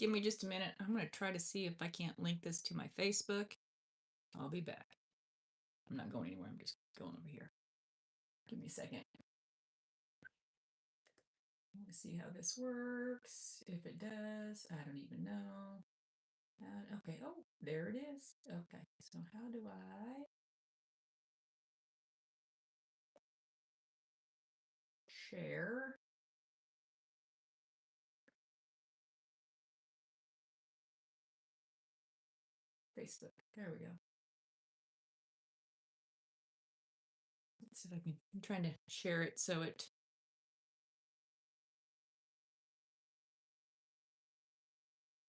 Give me just a minute. I'm going to try to see if I can't link this to my Facebook. I'll be back. I'm not going anywhere. I'm just going over here. Give me a second. Let's see how this works. If it does, I don't even know. Okay. Oh, there it is. Okay. So how do I share Facebook? There we go. Let's see if I can. I'm trying to share it so it.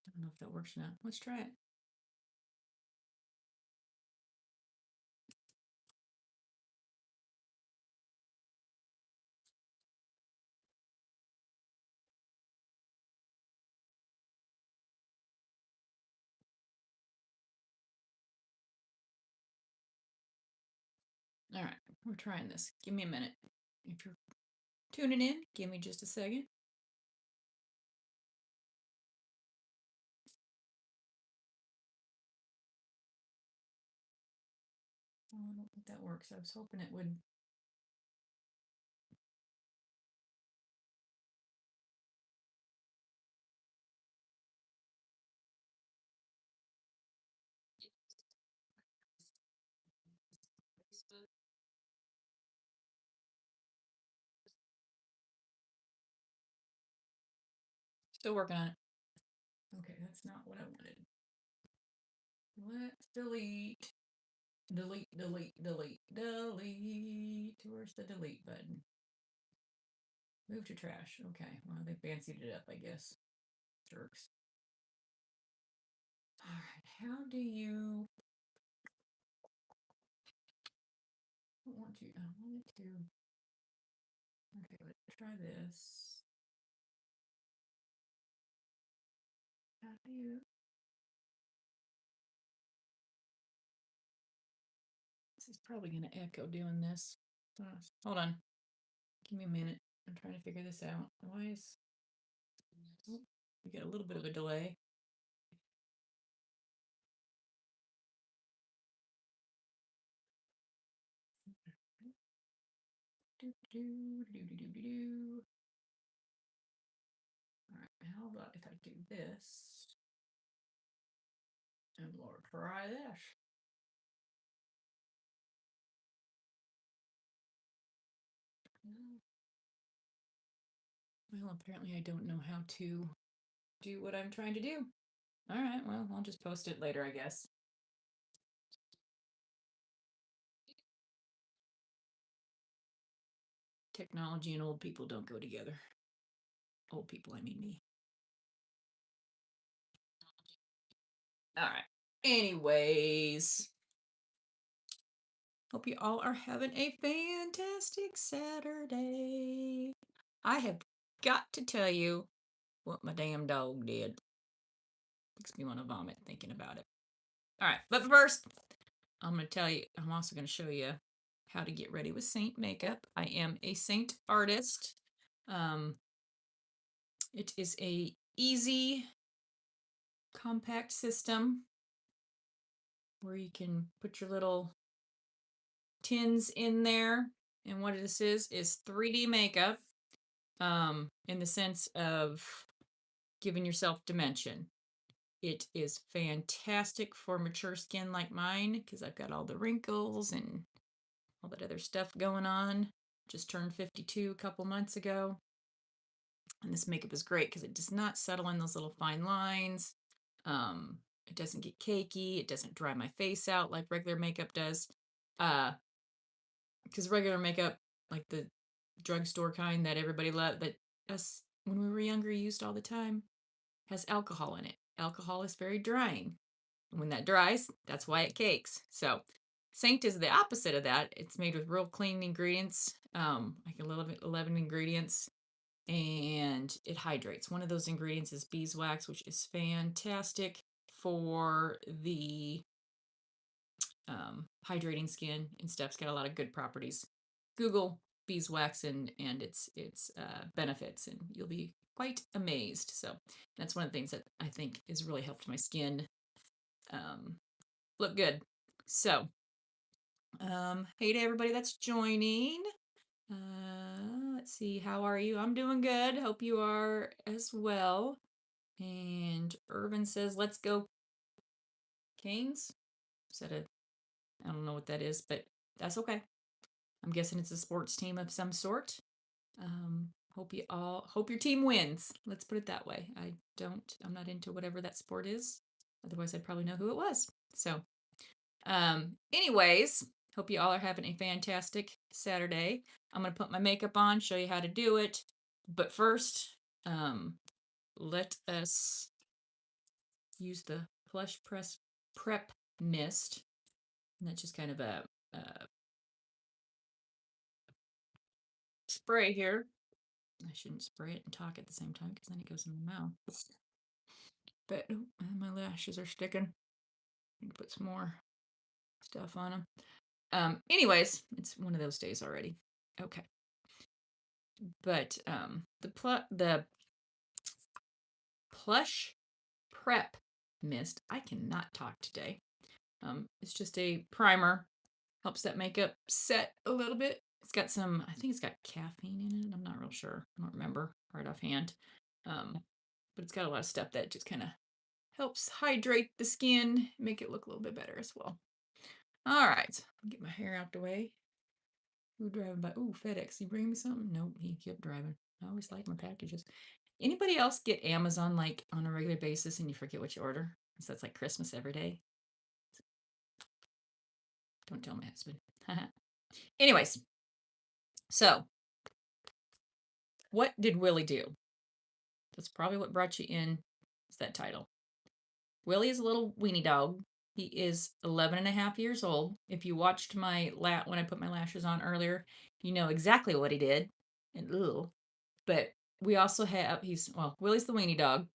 I don't know if that works or not. Let's try it. All right, we're trying this. Give me a minute. If you're tuning in, give me just a second. Oh, I don't think that works. I was hoping it would. Still working on it. Okay, that's not what I wanted. Let's delete. Delete, delete, delete, delete. Where's the delete button? Move to trash. Okay, well, they fancied it up, I guess. Jerks. All right, how do you. I want to. I wanted to. Okay, let's try this. How do you. This is probably going to echo doing this. Hold on. Give me a minute. I'm trying to figure this out. Why is. Oh, we get a little bit of a delay. Do, do, do, do, do, do, do. All right, how about if I do this? And we'll try this. Well, apparently I don't know how to do what I'm trying to do. All right, well, I'll just post it later, I guess. Technology and old people don't go together. Old people, I mean me. All right. Anyways, hope you all are having a fantastic Saturday. I have got to tell you what my damn dog did. Makes me want to vomit thinking about it. All right, but first, I'm going to tell you, I'm also going to show you how to get ready with Saint makeup. I am a Saint artist. It is a easy, compact system where you can put your little tins in there. And what this is 3D makeup, in the sense of giving yourself dimension. It is fantastic for mature skin like mine because I've got all the wrinkles and all that other stuff going on. Just turned 52 a couple months ago. And this makeup is great because it does not settle in those little fine lines. It doesn't get cakey. It doesn't dry my face out like regular makeup does. Because regular makeup, like the drugstore kind that everybody loved, that us when we were younger used all the time, has alcohol in it. Alcohol is very drying. And when that dries, that's why it cakes. So Saint is the opposite of that. It's made with real clean ingredients, like 11 ingredients, and it hydrates. One of those ingredients is beeswax, which is fantastic for the hydrating skin and stuff. It's got a lot of good properties. Google beeswax and its benefits, and you'll be quite amazed. So that's one of the things that I think has really helped my skin um, look good. So hey to everybody that's joining. Let's see, how are you? I'm doing good. Hope you are as well. And Irvin says, let's go Canes. Is that a, I don't know what that is, but that's okay. I'm guessing it's a sports team of some sort. Hope your team wins. Let's put it that way. I'm not into whatever that sport is. Otherwise I'd probably know who it was. So, anyways, hope you all are having a fantastic Saturday. I'm going to put my makeup on, show you how to do it. But first, let us use the Plush Press Prep Mist. And that's just kind of a spray here. I shouldn't spray it and talk at the same time because then it goes in my mouth. But my lashes are sticking. I need to put some more stuff on them. Anyways, it's one of those days already. Okay. But the Plush Prep Mist. I cannot talk today. It's just a primer. Helps that makeup set a little bit. It's got some, I think it's got caffeine in it. I'm not real sure. I don't remember right offhand. But it's got a lot of stuff that just kind of helps hydrate the skin, make it look a little bit better as well. All right, get my hair out the way. Who driving by? Ooh, FedEx. You bring me something? Nope, he kept driving. I always like my packages. Anybody else get Amazon like on a regular basis and you forget what you order? So that's like Christmas every day. Don't tell my husband. Anyways, so what did Willie do? That's probably what brought you in. Is that title. Willie is a little weenie dog. He is 11 and a half years old. If you watched my when I put my lashes on earlier, you know exactly what he did. And but we also have Willie's the weenie dog.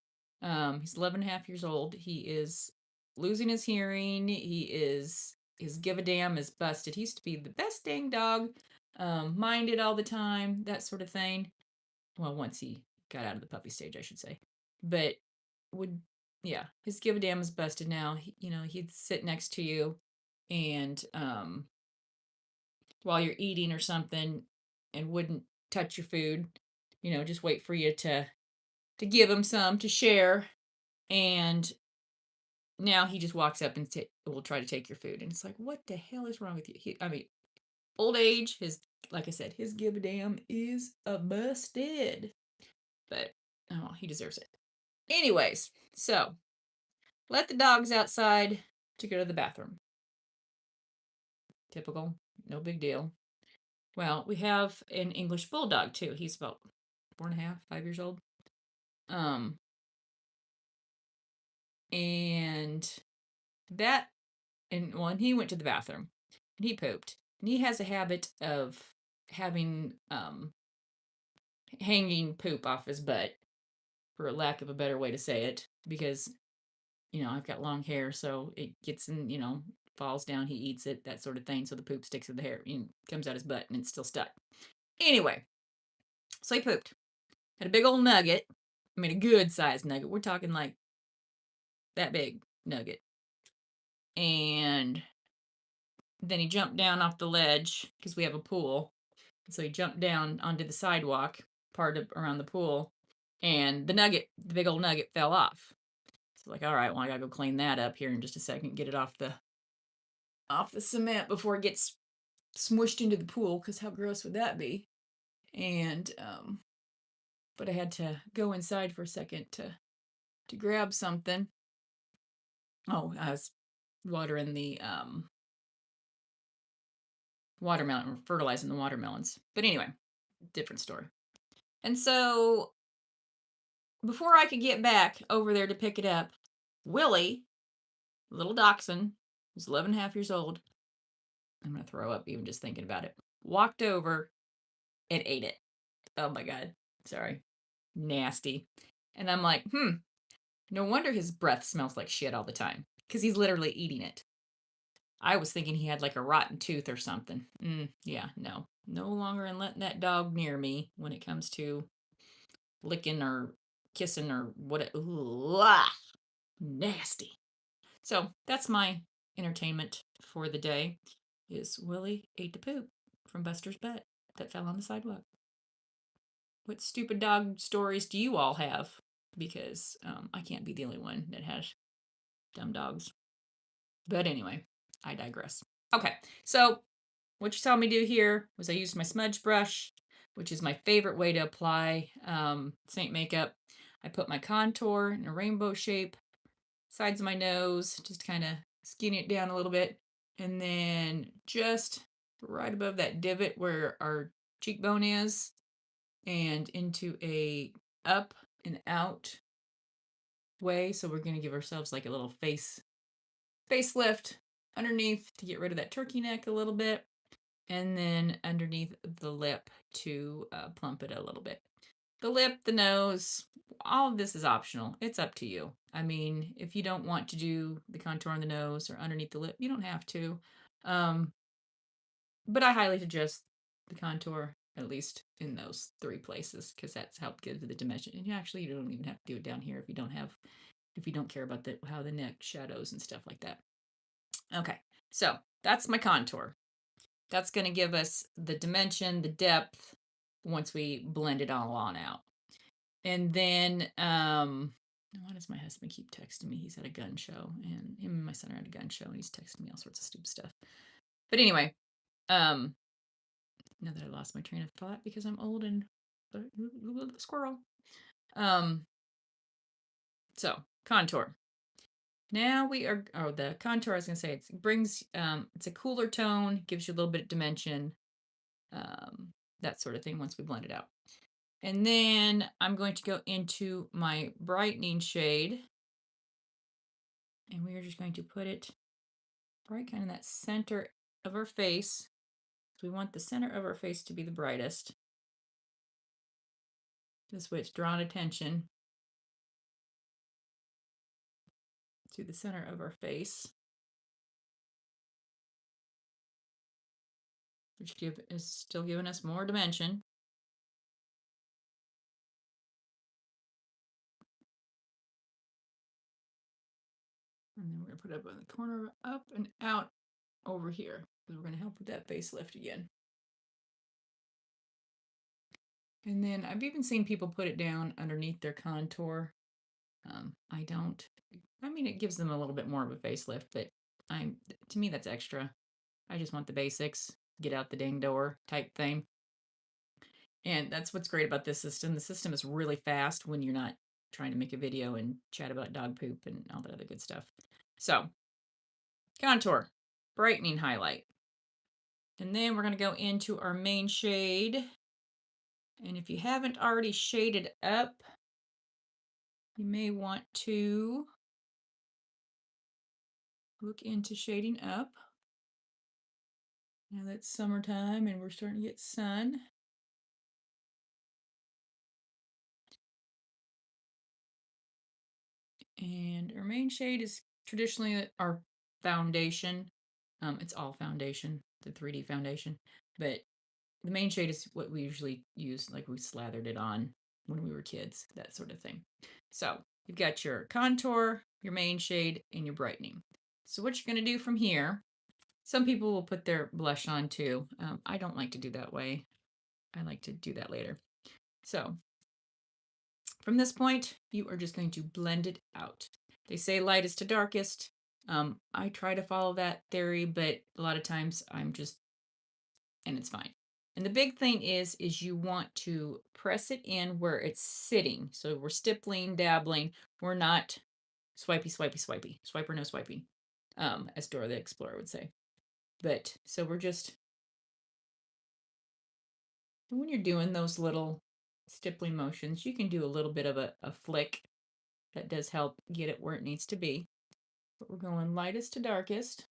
He's 11 and a half years old. He is losing his hearing. His give a damn is busted. He used to be the best dang dog, minded all the time, that sort of thing. Well, once he got out of the puppy stage, I should say. But his give a damn is busted now. He'd sit next to you and while you're eating or something and wouldn't touch your food, just wait for you to give him some to share. And now he just walks up and will try to take your food. And it's like, what the hell is wrong with you? Old age, like I said, his give a damn is busted. But he deserves it. Anyways, so let the dogs outside to go to the bathroom. Typical, no big deal. Well, we have an English bulldog too. He's about 4.5, 5 years old. And when he went to the bathroom and he pooped, and he has a habit of having hanging poop off his butt, for lack of a better way to say it, because I've got long hair, so it gets in, falls down, he eats it, that sort of thing, so the poop sticks in the hair and comes out his butt and it's still stuck. Anyway, so he pooped. Had a big old nugget. A good sized nugget. We're talking like that big nugget. And then he jumped down off the ledge because we have a pool. So he jumped down onto the sidewalk around the pool, and the big old nugget fell off. So all right, well, I gotta go clean that up here in just a second, get it off the cement before it gets smushed into the pool, because how gross would that be? And but I had to go inside for a second to grab something. Oh, I was watering the watermelon, fertilizing the watermelons. But anyway, different story. And so before I could get back over there to pick it up, Willie, little dachshund, who's 11 and a half years old, I'm going to throw up even just thinking about it, walked over and ate it. Oh my God. Sorry. Nasty. And I'm like, no wonder his breath smells like shit all the time, because he's literally eating it. I was thinking he had like a rotten tooth or something. Yeah, no. No longer in letting that dog near me when it comes to licking or kissing or what. Ooh, nasty. So that's my entertainment for the day is Willie ate the poop from Buster's butt that fell on the sidewalk. What stupid dog stories do you all have? Because I can't be the only one that has dumb dogs. But anyway, I digress. Okay, so what you saw me do here was I used my smudge brush, which is my favorite way to apply Saint makeup. I put my contour in a rainbow shape, sides of my nose, just kind of skinny it down a little bit. And then just right above that divot where our cheekbone is, and into a up and out way. So we're going to give ourselves like a little facelift underneath to get rid of that turkey neck a little bit, and then underneath the lip to plump it a little bit. The lip, the nose, all of this is optional. It's up to you. I mean, if you don't want to do the contour on the nose or underneath the lip, you don't have to. But I highly suggest the contour, at least in those three places, because that's how it gives the dimension. And you don't even have to do it down here if you don't care about how the neck shadows and stuff like that. Okay, so that's my contour. That's going to give us the dimension, the depth, once we blend it all on out. And then, why does my husband keep texting me? He's at a gun show, and him and my son are at a gun show, and he's texting me all sorts of stupid stuff. But anyway, now that I lost my train of thought because I'm old and squirrel. So contour. Now we are, the contour, I was going to say, it brings, it's a cooler tone, gives you a little bit of dimension, that sort of thing once we blend it out. And then I'm going to go into my brightening shade, and we are just going to put it right kind of in that center of our face. So we want the center of our face to be the brightest. This way it's drawing attention to the center of our face, which is still giving us more dimension. And then we're going to put it up in the corner, up and out over here, because we're going to help with that facelift again. And then I've even seen people put it down underneath their contour. I don't. I mean, it gives them a little bit more of a facelift, but to me, that's extra. I just want the basics, get out the dang door type thing. And that's what's great about this system. The system is really fast when you're not trying to make a video and chat about dog poop and all that other good stuff. So, contour, brightening highlight. And then we're going to go into our main shade. And if you haven't already shaded up, you may want to look into shading up. Now that's summertime and we're starting to get sun. And our main shade is traditionally our foundation. It's all foundation, the 3D foundation. But the main shade is what we usually use, like we slathered it on when we were kids, that sort of thing. So you've got your contour, your main shade, and your brightening. So what you're going to do from here, some people will put their blush on too. I don't like to do that way. I like to do that later. So from this point, you are just going to blend it out. They say lightest to darkest. I try to follow that theory, but a lot of times and it's fine. And the big thing is you want to press it in where it's sitting. So we're stippling, dabbling. We're not swipey, swipey, swipey. Swipe or no swiping, as Dora the Explorer would say. But so we're just, when you're doing those little stippling motions, you can do a little bit of a flick. That does help get it where it needs to be. But we're going lightest to darkest.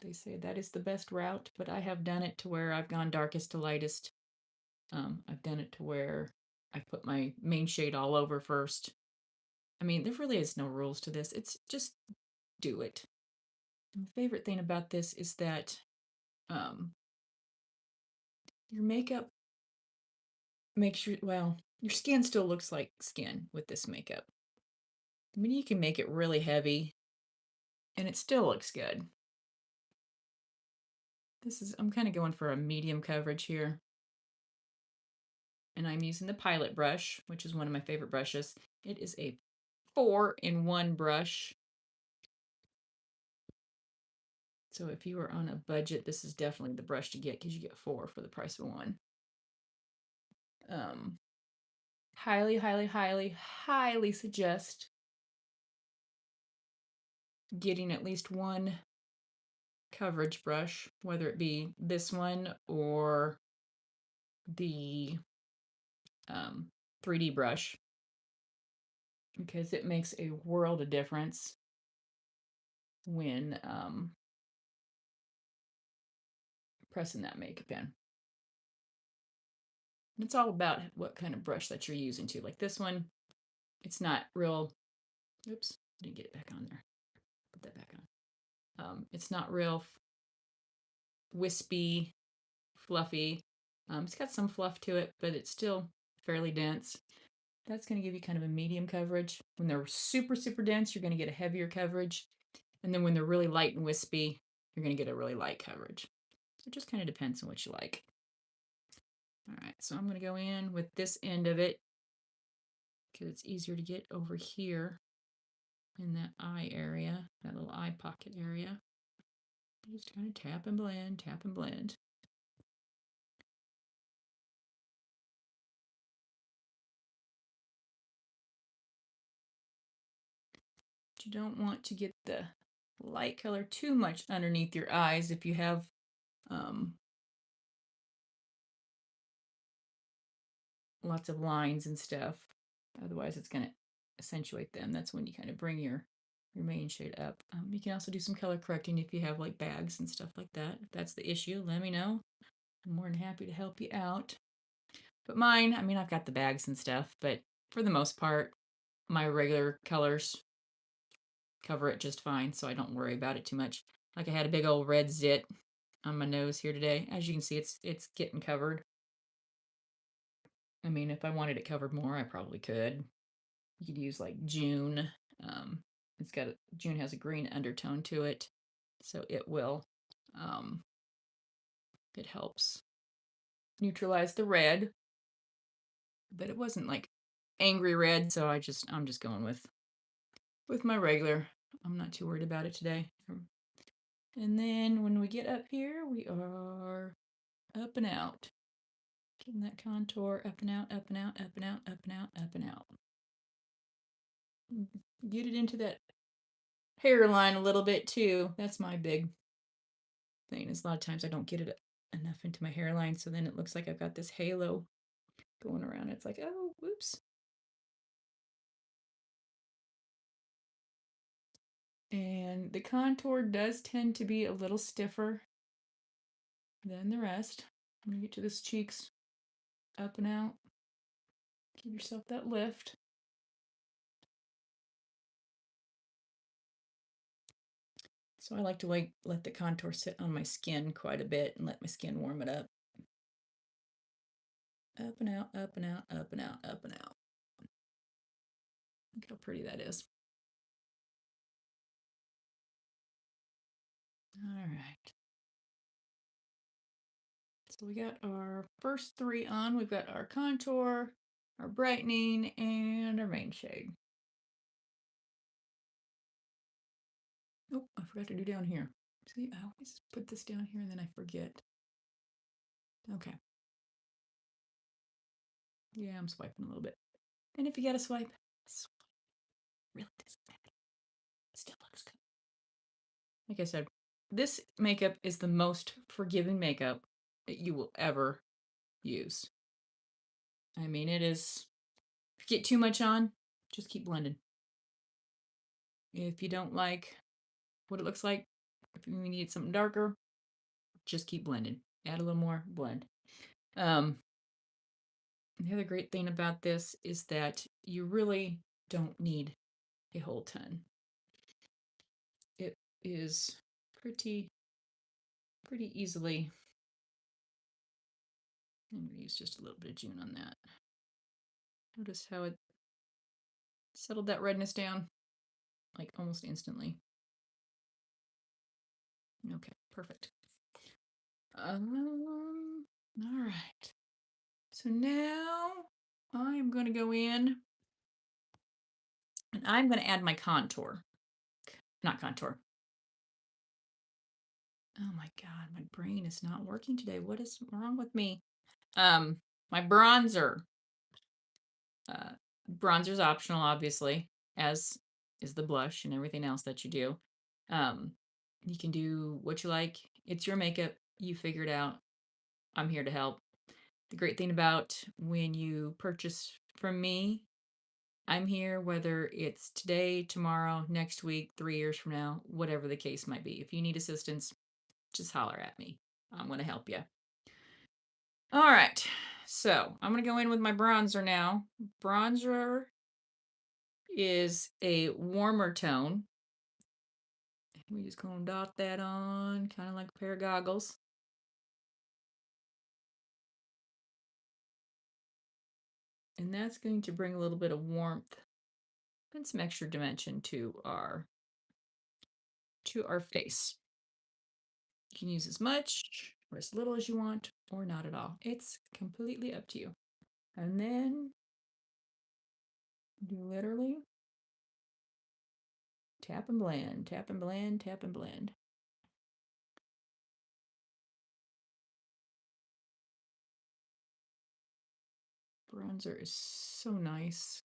They say that is the best route, but I have done it to where I've gone darkest to lightest. I've done it to where I put my main shade all over first. I mean, there really is no rules to this. It's just do it. My favorite thing about this is that um, your makeup makes your skin still looks like skin with this makeup. I mean, you can make it really heavy and it still looks good. I'm kind of going for a medium coverage here. And I'm using the Pilot brush, which is one of my favorite brushes. It is a 4-in-1 brush. So if you are on a budget, this is definitely the brush to get because you get 4 for the price of 1. Highly, highly, highly, highly suggest getting at least one coverage brush, whether it be this one or the 3D brush, because it makes a world of difference when pressing that makeup in. It's all about what kind of brush that you're using too. Like this one, it's not real. Oops, didn't get it back on there. Put that back on. It's not real wispy, fluffy. It's got some fluff to it, but it's still fairly dense. That's going to give you kind of a medium coverage. When they're super, super dense, you're going to get a heavier coverage. And then when they're really light and wispy, you're going to get a really light coverage. So it just kind of depends on what you like. All right, so I'm going to go in with this end of it because it's easier to get over here in that eye area, that little eye pocket area. Just kind of tap and blend, tap and blend. But you don't want to get the light color too much underneath your eyes if you have lots of lines and stuff. Otherwise, it's going to accentuate them. That's when you kind of bring your main shade up. You can also do some color correcting if you have like bags and stuff like that. If that's the issue, let me know. I'm more than happy to help you out. But mine, I mean, I've got the bags and stuff, but for the most part, my regular colors cover it just fine, so I don't worry about it too much. Like I had a big old red zit on my nose here today. As you can see, it's getting covered. I mean, if I wanted it covered more, I probably could. You could use like June. June has a green undertone to it, so it helps neutralize the red. But it wasn't like angry red, so I'm just going with my regular. I'm not too worried about it today. And then when we get up here, we are up and out. Getting that contour up and out, up and out, up and out, up and out, up and out. Get it into that hairline a little bit too. That's my big thing, is a lot of times I don't get it enough into my hairline, so then it looks like I've got this halo going around. It's like, oh, whoops. And the contour does tend to be a little stiffer than the rest. I'm going to get to this cheeks up and out. Give yourself that lift. So I like to let the contour sit on my skin quite a bit and let my skin warm it up. Up and out, up and out, up and out, up and out. Look how pretty that is. All right. So we got our first 3 on. We've got our contour, our brightening, and our main shade. Oh, I forgot to do down here. See, I always put this down here and then I forget. Okay. Yeah, I'm swiping a little bit. And if you got to swipe, really doesn't matter. It still looks good. Like I said, this makeup is the most forgiving makeup that you will ever use. I mean, it is, if you get too much on, just keep blending. If you don't like what it looks like, if you need something darker, just keep blending. Add a little more, blend. The other great thing about this is that you really don't need a whole ton. It is pretty easily. I'm going to use just a little bit of June on that. Notice how it settled that redness down like almost instantly. Okay, perfect. All right. So now I'm going to go in and I'm going to add my contour. Not contour. Oh my God, my brain is not working today. What is wrong with me? My bronzer. Bronzer's optional, obviously, as is the blush and everything else that you do. You can do what you like. It's your makeup. You figure it out. I'm here to help. The great thing about when you purchase from me, I'm here whether it's today, tomorrow, next week, 3 years from now, whatever the case might be. If you need assistance, just holler at me. I'm going to help you. All right. So I'm going to go in with my bronzer now. Bronzer is a warmer tone. We just gonna dot that on, kind of like a pair of goggles. And that's going to bring a little bit of warmth and some extra dimension to our face. You can use as much or as little as you want, or not at all. It's completely up to you. And then you literally tap and blend, tap and blend, tap and blend. Bronzer is so nice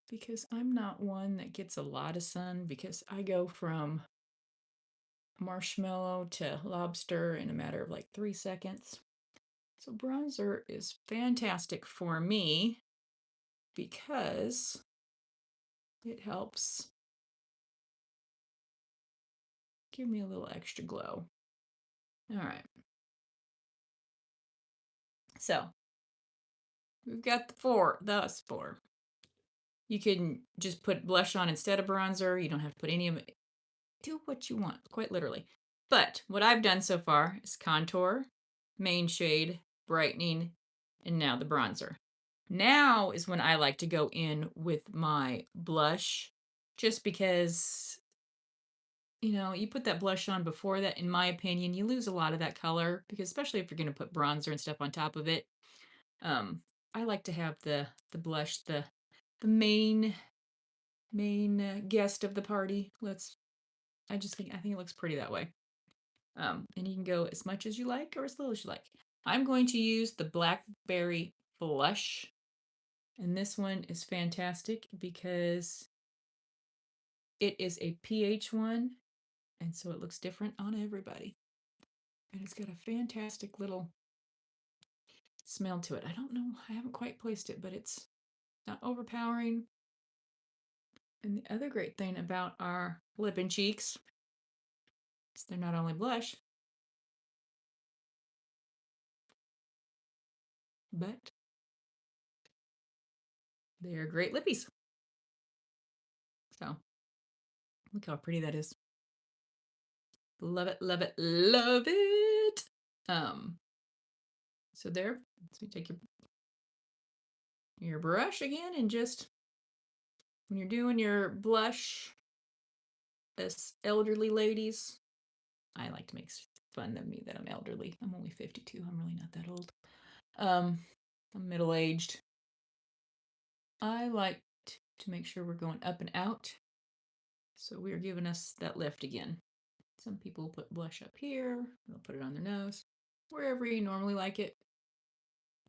because I'm not one that gets a lot of sun because I go from marshmallow to lobster in a matter of like 3 seconds. So bronzer is fantastic for me because it helps give me a little extra glow. All right. So we've got thus four. You can just put blush on instead of bronzer. You don't have to put any of it. Do what you want, quite literally. But what I've done so far is contour, main shade, brightening, and now the bronzer. Now is when I like to go in with my blush, just because, you put that blush on before that, in my opinion, you lose a lot of that color, because especially if you're going to put bronzer and stuff on top of it. I like to have the blush, the main guest of the party. I think it looks pretty that way. And you can go as much as you like or as little as you like. I'm going to use the Blackberry Flush. And this one is fantastic because it is a pH one. And so it looks different on everybody. And it's got a fantastic little smell to it. I don't know, I haven't quite placed it, but it's not overpowering. And the other great thing about our lip and cheeks is they're not only blush, but they're great lippies. So look how pretty that is. Love it, love it, love it. So there, so you take your brush again, and just when you're doing your blush, as elderly ladies, I like to make fun of me that I'm elderly. I'm only 52. I'm really not that old. I'm middle-aged. I like to make sure we're going up and out. So we're giving us that lift again. Some people put blush up here. They'll put it on their nose. Wherever you normally like it,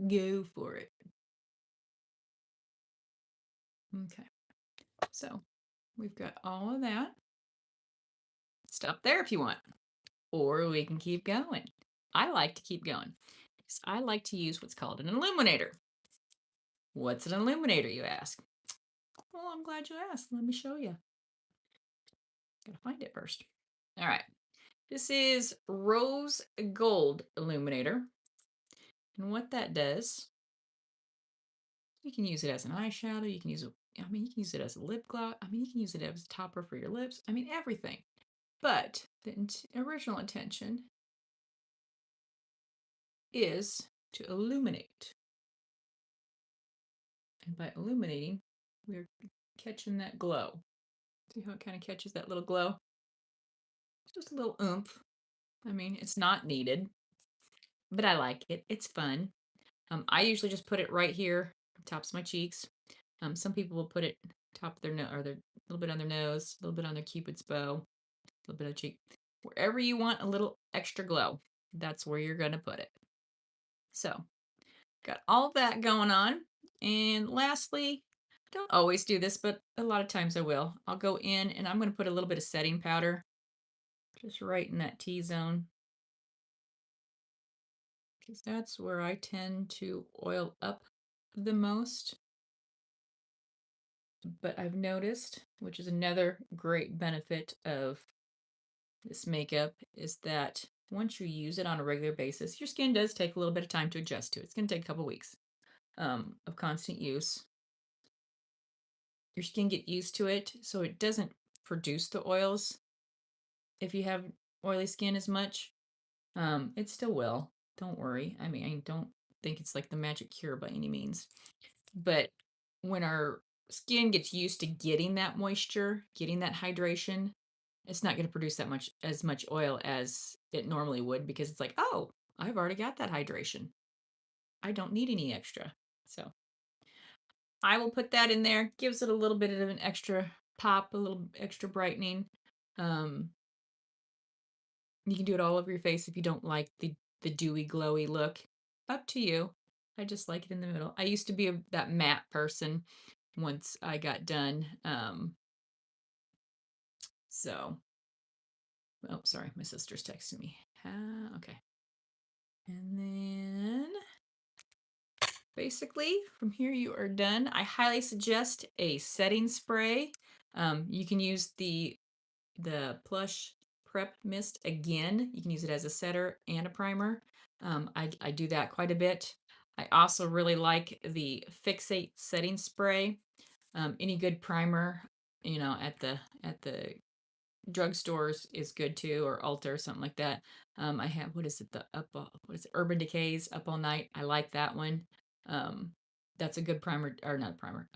go for it. Okay. So we've got all of that. Stop there if you want. Or we can keep going. I like to keep going because I like to use what's called an illuminator. What's an illuminator, you ask? Well, I'm glad you asked. Let me show you. Gotta find it first. All right. This is Rose Gold Illuminator. And what that does, you can use it as an eyeshadow. You can use it, you can use it as a lip gloss. You can use it as a topper for your lips. Everything. But the original intention is to illuminate. And by illuminating, we're catching that glow. See how it kind of catches that little glow? Just a little oomph. I mean, it's not needed, but I like it. It's fun. I usually just put it right here, tops of my cheeks. Some people will put it top of their nose, or their little bit on their nose, a little bit on their cupid's bow, a little bit of cheek. Wherever you want a little extra glow, that's where you're going to put it. So, got all that going on. And lastly, don't always do this, but a lot of times I will. I'll go in and I'm going to put a little bit of setting powder just right in that T-zone, because that's where I tend to oil up the most. But I've noticed, which is another great benefit of this makeup, is that once you use it on a regular basis, your skin does take a little bit of time to adjust to it. It's going to take a couple weeks of constant use. Your skin get used to it, so it doesn't produce the oils if you have oily skin as much. It still will. Don't worry. I mean, I don't think it's like the magic cure by any means. But when our skin gets used to getting that moisture, getting that hydration, it's not going to produce that much as much oil as it normally would, because it's like, oh, I've already got that hydration. I don't need any extra. So I will put that in there. Gives it a little bit of an extra pop, a little extra brightening. You can do it all over your face if you don't like the dewy, glowy look. Up to you. I just like it in the middle. I used to be that matte person once I got done. So, oh, sorry, my sister's texting me. Okay. And then basically from here you are done. I highly suggest a setting spray. You can use the Plush Prep Mist again. You can use it as a setter and a primer. I do that quite a bit. I also really like the Fixate setting spray. Any good primer, at the drugstores is good too, or Ulta or something like that. I have, what is it, what is it, Urban Decay's Up All Night. I like that one. Um, that's a good primer, or not primer.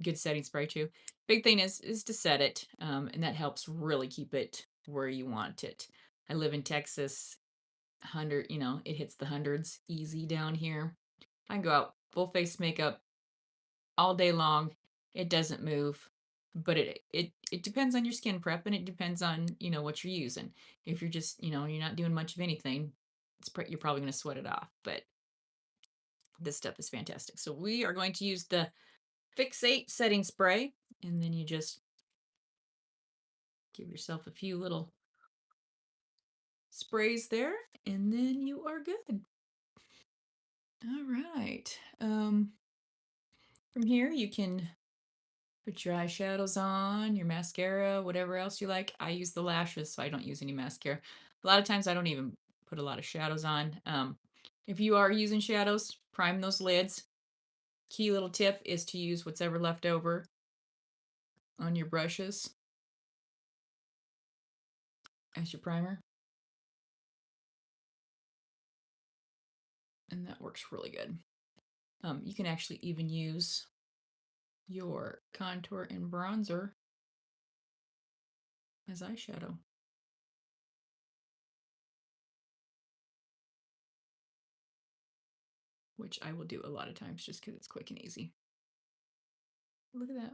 Good setting spray too. Big thing is to set it, and that helps really keep it where you want it. I live in Texas. 100, it hits the hundreds easy down here. I can go out full face makeup all day long. It doesn't move, but it depends on your skin prep, and it depends on what you're using. If you're just you're not doing much of anything, you're probably going to sweat it off. But this stuff is fantastic. So we are going to use the Fixate setting spray, and then you just give yourself a few little sprays there, and then you are good. All right. From here you can put your eyeshadows on, your mascara, whatever else you like. I use the lashes, so I don't use any mascara. A lot of times I don't even put a lot of shadows on. If you are using shadows, prime those lids. Key little tip is to use what's ever left over on your brushes as your primer. And that works really good. You can actually even use your contour and bronzer as eyeshadow. Which I will do a lot of times just because it's quick and easy. Look at that.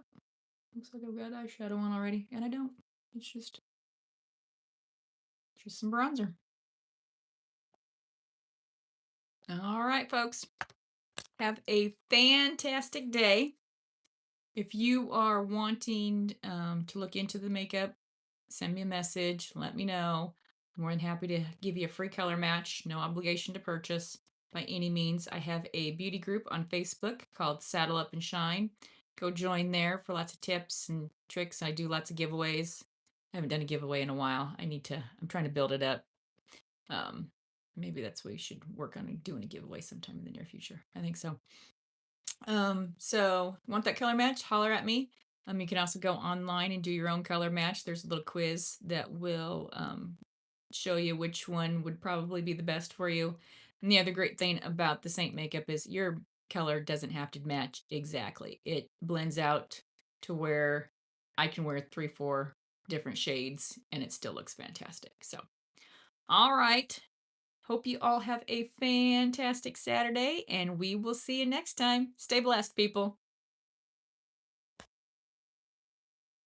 Looks like I've got eyeshadow on already, and I don't. It's just some bronzer. All right, folks. Have a fantastic day. If you are wanting to look into the makeup, send me a message. Let me know. I'm more than happy to give you a free color match. No obligation to purchase by any means. I have a beauty group on Facebook called Saddle Up and Shine. Go join there for lots of tips and tricks. I do lots of giveaways. I haven't done a giveaway in a while. I'm trying to build it up. Maybe that's what we should work on, doing a giveaway sometime in the near future. I think so. So want that color match? Holler at me. You can also go online and do your own color match. There's a little quiz that will show you which one would probably be the best for you. And the other great thing about the Saint makeup is your color doesn't have to match exactly. It blends out to where I can wear 3, 4 different shades and it still looks fantastic. So, all right. Hope you all have a fantastic Saturday and we will see you next time. Stay blessed, people.